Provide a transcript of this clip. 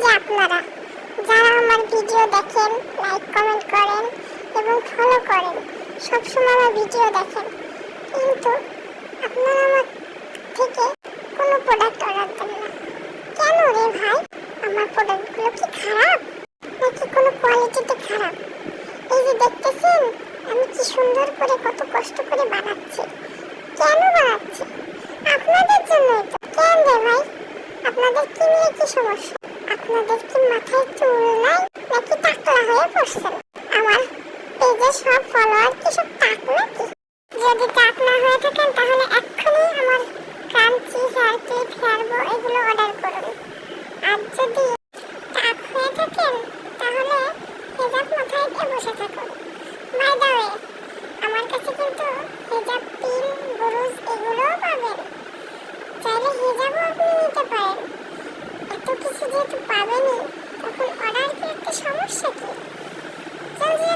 যে আপনারা যারা আমার ভিডিও দেখেন, লাইক কমেন্ট করেন এবং ফলো করেন, সবসময় আমার ভিডিও দেখেন, কিন্তু আপনারা আমার থেকে কোনো প্রোডাক্ট অর্ডার দেন না। কেন রে ভাই? আমার প্রোডাক্টগুলো কি খারাপ নাকি কোনো কোয়ালিটিতে খারাপ? এই যে দেখতেছেন আমি কি সুন্দর করে কত কষ্ট করে বানাচ্ছি। কেন বানাচ্ছি? আপনাদের জন্যই তো। কেন রে ভাই? আপনাদের কি নিয়ে কি সমস্যা? আপনাদের কি মাথায় চুল নাই নাকি টাকলা হয়ে পড়ছেন? আমার পেজে সব ফলোয়ার কি সব টাক নাকি? যদি টাক না হয়ে থাকেন তাহলে এক্ষুনি আমার ক্রাঞ্চি হেয়ার ক্লিপ, হেয়ার বো এগুলো অর্ডার করুন। আর যদি টাক হয়ে থাকেন তাহলে হেজাব মাথায় দিয়ে বসে থাকুন। বাই দ্য ওয়ে, আমার কাছে কিন্তু হেজাব পিন, বুরুজ এগুলোও পাবেন। চাইলে হেজাবও আপনি নিতে পারেন। এত কিছু যেহেতু পাবেনই, তখন অর্ডার করতে সমস্যা কি? জলদি